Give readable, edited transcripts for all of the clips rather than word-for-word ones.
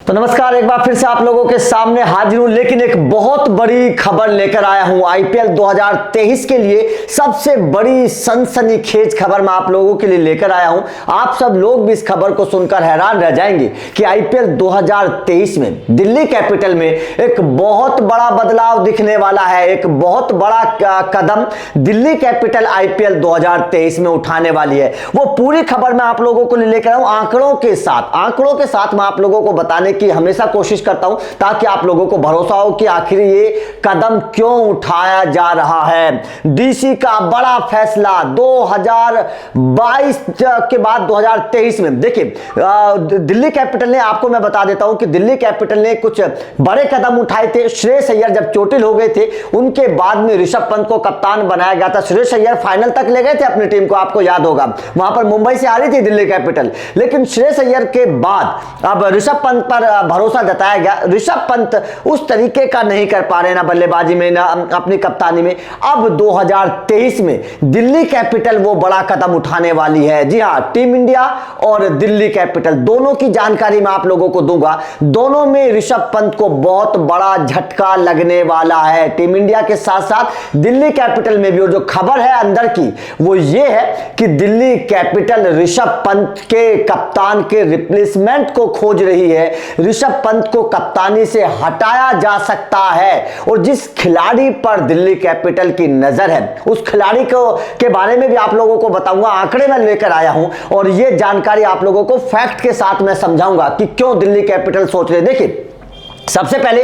तो नमस्कार, एक बार फिर से आप लोगों के सामने हाजिर हूं, लेकिन एक बहुत बड़ी खबर लेकर आया हूं। आईपीएल 2023 के लिए सबसे बड़ी सनसनीखेज खबर मैं आप लोगों के लिए लेकर आया हूं। आप सब लोग भी इस खबर को सुनकर हैरान रह जाएंगे कि आईपीएल 2023 में दिल्ली कैपिटल में एक बहुत बड़ा बदलाव दिखने वाला है। एक बहुत बड़ा कदम दिल्ली कैपिटल आईपीएल 2023 में उठाने वाली है। वो पूरी खबर मैं आप लोगों को लेकर आया हूं आंकड़ों के साथ मैं आप लोगों को बताने की हमेशा कोशिश करता हूं, ताकि आप लोगों को भरोसा हो कि आखिर ये कदम क्यों उठाया जा रहा है। डीसी का बड़ा फैसला 2022 के बाद 2023 में देखिए, दिल्ली कैपिटल ने, आपको मैं बता देता हूं कि दिल्ली कैपिटल ने कुछ बड़े कदम उठाए थे। श्रेयस अय्यर जब चोटिल हो गए थे, उनके बाद में ऋषभ पंत को कप्तान बनाया गया था। श्रेयस अय्यर फाइनल तक ले गए थे अपनी टीम को, आपको याद होगा, वहां पर मुंबई से हारी थी दिल्ली कैपिटल। लेकिन श्रेयस अय्यर के बाद अब ऋषभ पंत पर भरोसा जताया गया। ऋषभ पंत उस तरीके का नहीं कर पा रहे ना बल्लेबाजी में, ना अपनी कप्तानी में। अब 2023 में दिल्ली कैपिटल वो बड़ा कदम उठाने वाली है। जी हां, टीम इंडिया और दिल्ली कैपिटल दोनों की जानकारी मैं आप लोगों को दूंगा। दोनों में ऋषभ पंत को बहुत बड़ा झटका लगने वाला है, टीम इंडिया के साथ साथ दिल्ली कैपिटल में भी। और जो खबर है अंदर की वो ये है कि दिल्ली कैपिटल ऋषभ पंत के कप्तान के रिप्लेसमेंट को खोज रही है। ऋषभ पंत को कप्तानी से हटाया जा सकता है, और जिस खिलाड़ी पर दिल्ली कैपिटल की नजर है उस खिलाड़ी को के बारे में भी आप लोगों को बताऊंगा। आंकड़े मैं लेकर आया हूं और यह जानकारी आप लोगों को फैक्ट के साथ मैं समझाऊंगा कि क्यों दिल्ली कैपिटल सोच रहे। देखिए, सबसे पहले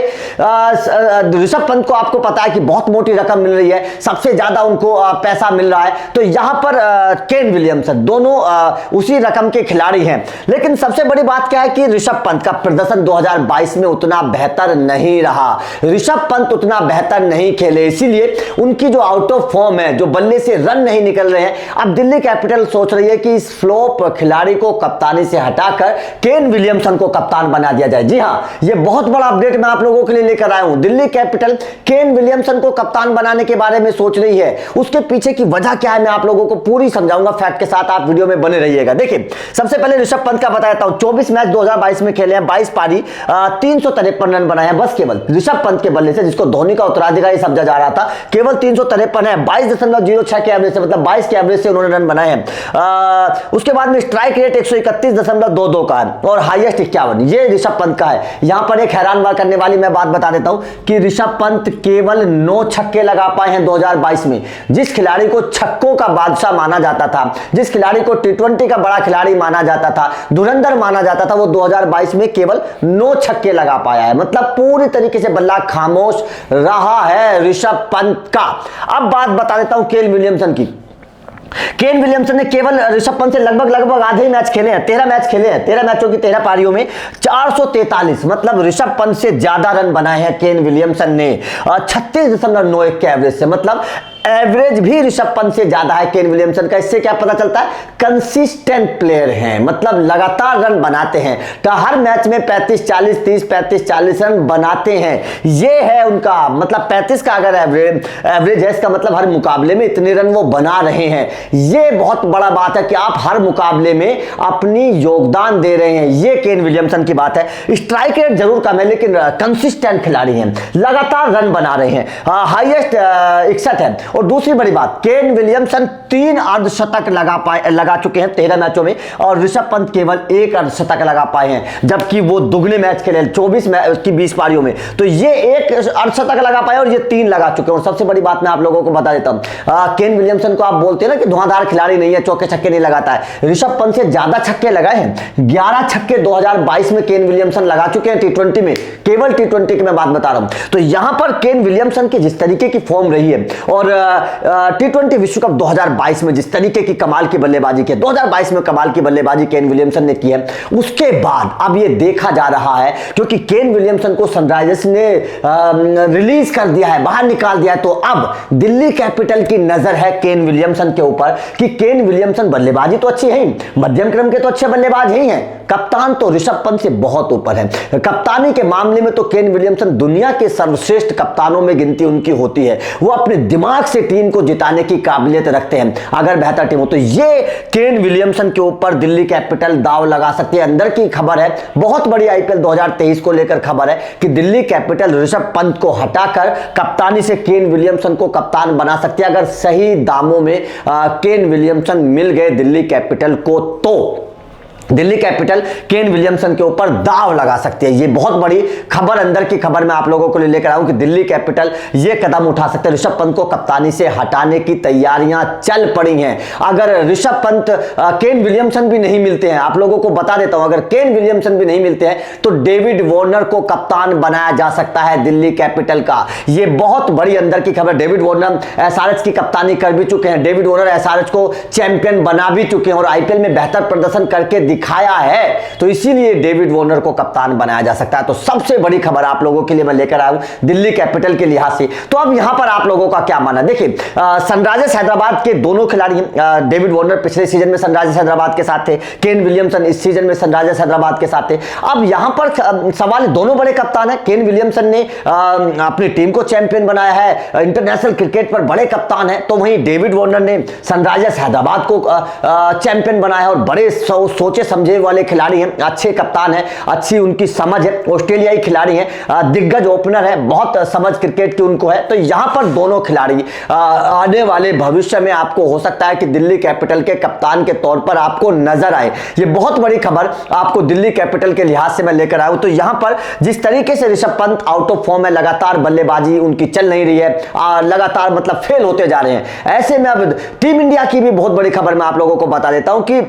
ऋषभ पंत को आपको पता है कि बहुत मोटी रकम मिल रही है, सबसे ज्यादा उनको पैसा मिल रहा है। तो यहां पर केन विलियमसन दोनों उसी रकम के खिलाड़ी हैं। लेकिन सबसे बड़ी बात क्या है कि ऋषभ पंत का प्रदर्शन 2022 में उतना बेहतर नहीं रहा। ऋषभ पंत उतना बेहतर नहीं खेले, इसीलिए उनकी जो आउट ऑफ फॉर्म है, जो बल्ले से रन नहीं निकल रहे हैं, अब दिल्ली कैपिटल सोच रही है कि इस फ्लॉप खिलाड़ी को कप्तानी से हटाकर केन विलियमसन को कप्तान बना दिया जाए। जी हां, यह बहुत बड़ा अपडेट मैं आप लोगों के लिए लेकर आया हूं। दिल्ली कैपिटल केन विलियमसन को कप्तान बनाने के बारे में सोच रही है। उसके पीछे की वजह क्या है मैं आप लोगों को पूरी समझाऊंगा फैक्ट के साथ। आप वीडियो में बने रहिएगा। देखिए, सबसे पहले ऋषभ पंत का बताता हूं। 24 मैच 2022 में खेले हैं, 22 पारी, 353 रन बनाए हैं बस केवल ऋषभ पंत के बल्ले से, जिसको धोनी का उत्तराधिकारी समझा जा रहा था। केवल 353 है, 22.06 के एवरेज से, मतलब 22 के एवरेज से उन्होंने रन बनाए हैं। उसके बाद में स्ट्राइक रेट 131.22 का है और हाईएस्ट 51, ये ऋषभ पंत का है। यहां पर एक हैरान करने वाली मैं बात बता देता हूं कि ऋषभ पंत केवल 9 छक्के लगा पाए हैं 2022 में। जिस खिलाड़ी को छक्कों का बादशाह माना जाता था, जिस खिलाड़ी को टी20 का बड़ा खिलाड़ी माना जाता था, धुरंधर माना जाता था, वो 2022 में केवल 9 छक्के लगा पाया है। मतलब पूरी तरीके से बल्ला खामोश रहा है ऋषभ पंत का। अब बात बता देता हूं केन विलियमसन की। केन विलियमसन ने केवल ऋषभ पंत से लगभग आधे ही मैच खेले हैं, 13 मैच खेले हैं, 13 मैचों की 13 पारियों में 443, मतलब ऋषभ पंत से ज्यादा रन बनाए हैं केन विलियमसन ने 36.91 के एवरेज से। मतलब एवरेज भी ऋषभ पंत से ज्यादा है केन विलियमसन का। इससे क्या पता चलता है? कंसिस्टेंट प्लेयर हैं, मतलब लगातार रन बनाते हैं। तो हर मैच में 35-40, 30-35-40 रन बनाते हैं। ये है उनका मतलब 35 का अगर एवरेज है, इसका मतलब हर मुकाबले में इतने रन वो बना रहे हैं। ये बहुत बड़ा बात है कि आप हर मुकाबले में अपनी योगदान दे रहे हैं। ये केन विलियमसन की बात है। स्ट्राइक रेट जरूर कम है, लेकिन कंसिस्टेंट खिलाड़ी हैं, लगातार रन बना रहे हैं। हाईएस्ट 61 है। और दूसरी बड़ी बात, केन विलियमसन 3 अर्धशतक लगा चुके हैं 13 मैचों में, और ऋषभ पंत केवल 1 अर्धशतक लगा पाए हैं, जबकि वो दुगने मैच खेले 24 मैच की 20 पारियों में। तो ये 1 अर्धशतक लगा पाए और ये 3 लगा चुके हैं। और सबसे बड़ी बात मैं आप लोगों को बता देता हूं, केन विलियमसन को आप बोलते हैं ना कि धुआंधार खिलाड़ी नहीं है, चौके छक्के नहीं लगाता है। ऋषभ पंत से ज्यादा छक्के लगाए हैं, 11 छक्के 2022 में केन विलियमसन लगा चुके हैं टी20 में, केवल टी20 की मैं बात बता रहा हूं। तो यहां पर केन विलियमसन की जिस तरीके की फॉर्म रही है, और टी20 विश्व कप 2022 में जिस तरीके की कमाल की बल्लेबाजी की, 2022 में कमाल की बल्लेबाजी केन विलियमसन ने की है, उसके बाद अब ये देखा जा रहा है, क्योंकि केन विलियमसन को सनराइजर्स ने रिलीज कर दिया है, बाहर निकाल दिया है। तो अब दिल्ली कैपिटल की नजर है केन विलियमसन के ऊपर कि केन विलियमसन बल्लेबाजी तो अच्छी है, मध्यम क्रम के तो अच्छे बल्लेबाज ही हैं, कप्तान तो ऋषभ पंत से बहुत ऊपर है। कप्तानी के मामले में तो केन विलियमसन दुनिया के सर्वश्रेष्ठ कप्तानों में गिनती उनकी होती है। वो अपने दिमाग से टीम को जिताने की काबिलियत रखते हैं। अगर बेहतर टीम हो तो ये केन विलियमसन के ऊपर दिल्ली कैपिटल दांव लगा सकती है। अंदर की खबर है, बहुत बड़ी आईपीएल 2023 को लेकर खबर है कि दिल्ली कैपिटल ऋषभ पंत को हटाकर कप्तानी से केन विलियमसन को कप्तान बना सकती है। अगर सही दामों में केन विलियमसन मिल गए दिल्ली कैपिटल को तो दिल्ली कैपिटल केन विलियमसन के ऊपर दांव लगा सकती है। ये बहुत बड़ी खबर, अंदर की खबर मैं आप लोगों को लेकर आऊं कि दिल्ली कैपिटल ये कदम उठा सकते हैं। ऋषभ पंत को कप्तानी से हटाने की तैयारियां चल पड़ी हैं। अगर ऋषभ पंत केन विलियमसन भी नहीं मिलते हैं, आप लोगों को बता देता हूं, अगर केन विलियमसन भी नहीं मिलते हैं तो डेविड वार्नर को कप्तान बनाया जा सकता है दिल्ली कैपिटल का। ये बहुत बड़ी अंदर की खबर। डेविड वार्नर एसआरएच की कप्तानी कर भी चुके हैं, डेविड वार्नर एसआरएच को चैंपियन बना भी चुके हैं और आईपीएल में बेहतर प्रदर्शन करके दिखाया है, तो इसीलिए डेविड वार्नर को कप्तान बनाया जा सकता है। तो सबसे बड़ी खबर आप लोगों के लिए मैं लेकर आया हूं दिल्ली कैपिटल के लिहाज से। तो अब यहां पर आप लोगों का क्या मानना? देखिए, सनराइजर्स हैदराबाद के दोनों खिलाड़ी, डेविड वार्नर पिछले सीजन में सनराइजर्स हैदराबाद के साथ थे, केन विलियमसन इस सीजन में सनराइजर्स हैदराबाद के साथ थे। अब यहां पर सवाल, दोनों बड़े कप्तान है। केन विलियमसन ने अपनी टीम को चैंपियन बनाया है, इंटरनेशनल क्रिकेट पर बड़े कप्तान है, तो वहीं डेविड वार्नर ने सनराइजर्स हैदराबाद को चैंपियन बनाया और बड़े सोचे समझे वाले खिलाड़ी हैं, अच्छे कप्तान हैं, अच्छी उनकी समझ है, ऑस्ट्रेलियाई खिलाड़ी हैं, दिग्गज ओपनर है, बहुत समझ क्रिकेट की उनको है। तो यहां पर दोनों खिलाड़ी आने वाले भविष्य में आपको हो सकता है कि दिल्ली कैपिटल के कप्तान के तौर पर आपको नजर आए। ये बहुत बड़ी खबर आपको दिल्ली कैपिटल के लिहाज से मैं लेकर आया हूं। तो यहां पर जिस तरीके से Rishabh Pant out of form है, लगातार बल्लेबाजी उनकी चल नहीं रही है, लगातार मतलब फेल होते जा रहे हैं, ऐसे में अब टीम इंडिया की भी बहुत बड़ी खबर मैं आप लोगों को बता देता हूं कि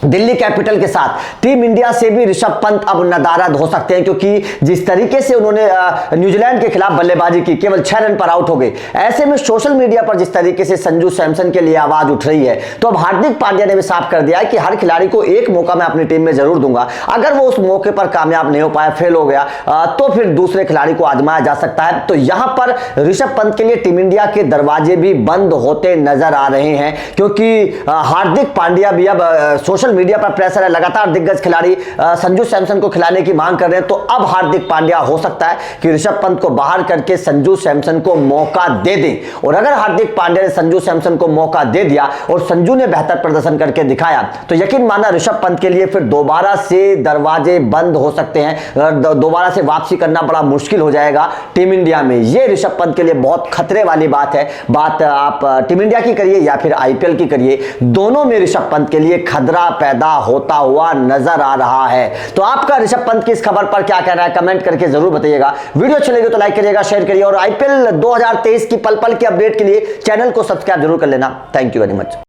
दिल्ली कैपिटल के साथ टीम इंडिया से भी ऋषभ पंत अब नदारद हो सकते हैं, क्योंकि जिस तरीके से उन्होंने न्यूजीलैंड के खिलाफ बल्लेबाजी की, केवल 6 रन पर आउट हो गए। ऐसे में सोशल मीडिया पर जिस तरीके से संजू सैमसन के लिए आवाज उठ रही है, तो अब हार्दिक पांड्या ने भी साफ कर दिया है कि हर खिलाड़ी को एक मौका मैं अपनी टीम में जरूर दूंगा। अगर वो उस मौके पर कामयाब नहीं हो पाया, फेल हो गया, तो फिर दूसरे खिलाड़ी को आजमाया जा सकता है। तो यहां पर ऋषभ पंत के लिए टीम इंडिया के दरवाजे भी बंद होते नजर आ रहे हैं, क्योंकि हार्दिक पांड्या भी अब सोशल मीडिया पर प्रेशर है, लगातार दिग्गज खिलाड़ी संजू सैमसन को खिलाने की मांग कर रहे हैं। तो अब हार्दिक पांड्या हो सकता है कि ऋषभ पंत को बाहर करके संजू सैमसन को मौका दे दें। और अगर हार्दिक पांड्या ने संजू सैमसन को मौका दे दिया और संजू ने बेहतर प्रदर्शन करके दिखाया, तो यकीन माना ऋषभ पंत के लिए फिर दोबारा से दरवाजे बंद हो सकते हैं, दोबारा से वापसी करना बड़ा मुश्किल हो जाएगा टीम इंडिया में। यह ऋषभ पंत के लिए बहुत खतरे वाली बात है। बात आप टीम इंडिया की करिए या फिर आईपीएल की करिए, दोनों में ऋषभ पंत के लिए खतरा पैदा होता हुआ नजर आ रहा है। तो आपका ऋषभ पंत की इस खबर पर क्या कहना है, कमेंट करके जरूर बताइएगा। वीडियो अच्छी लगी तो लाइक करिएगा, शेयर करिए और आईपीएल 2023 की पल पल की अपडेट के लिए चैनल को सब्सक्राइब जरूर कर लेना। Thank you very much.